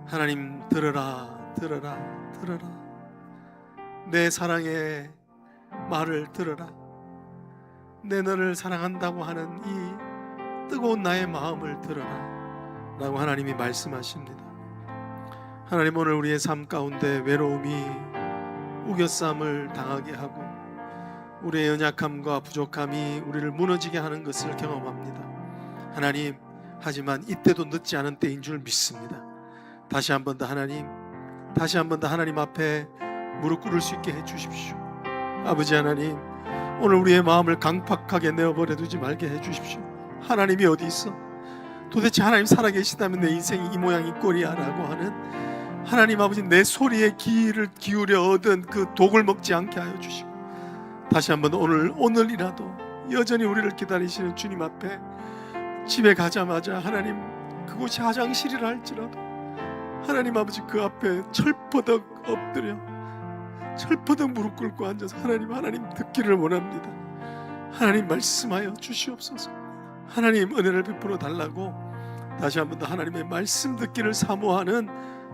하나님 들으라 내 사랑의 말을 들으라 내 너를 사랑한다고 하는 이 뜨거운 나의 마음을 들으라 라고 하나님이 말씀하십니다. 하나님 오늘 우리의 삶 가운데 외로움이 우겨쌈을 당하게 하고 우리의 연약함과 부족함이 우리를 무너지게 하는 것을 경험합니다. 하나님 하지만 이때도 늦지 않은 때인 줄 믿습니다. 다시 한 번 더 하나님 앞에 무릎 꿇을 수 있게 해주십시오. 아버지 하나님 오늘 우리의 마음을 강팍하게 내어버려 두지 말게 해주십시오. 하나님이 어디 있어? 도대체 하나님 살아계시다면 내 인생이 이 모양 이 꼴이야 라고 하는 하나님 아버지 내 소리에 귀를 기울여 얻은 그 독을 먹지 않게 하여 주시고 다시 한번 오늘이라도 여전히 우리를 기다리시는 주님 앞에 집에 가자마자 하나님 그곳이 화장실이라 할지라도 하나님 아버지 그 앞에 철퍼덕 엎드려 철퍼덕 무릎 꿇고 앉아서 하나님 듣기를 원합니다. 하나님 말씀하여 주시옵소서. 하나님 은혜를 베풀어 달라고 다시 한 번 더 하나님의 말씀 듣기를 사모하는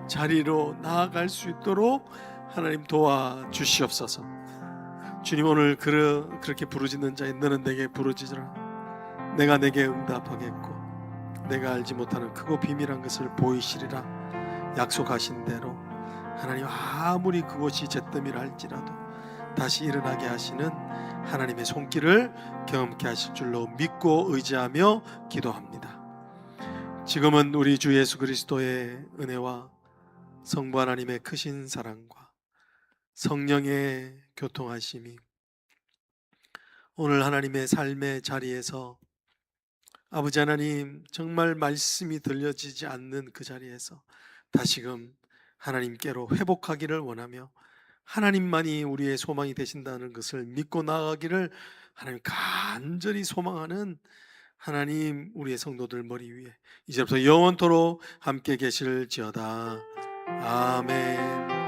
자리로 나아갈 수 있도록 하나님 도와주시옵소서. 주님, 오늘 그렇게 부르짖는 자에 너는 내게 부르짖으라. 내가 내게 응답하겠고 내가 알지 못하는 크고 비밀한 것을 보이시리라. 약속하신 대로 하나님, 아무리 그곳이 잿더미라 할지라도 다시 일어나게 하시는 하나님의 손길을 경험케 하실 줄로 믿고 의지하며 기도합니다. 지금은 우리 주 예수 그리스도의 은혜와 성부 하나님의 크신 사랑과 성령의 교통하심이 오늘 하나님의 삶의 자리에서 아버지 하나님, 정말 말씀이 들려지지 않는 그 자리에서 다시금 하나님께로 회복하기를 원하며 하나님만이 우리의 소망이 되신다는 것을 믿고 나아가기를 하나님 간절히 소망하는 하나님, 우리의 성도들 머리 위에 이제부터 영원토록 함께 계실지어다. 아멘.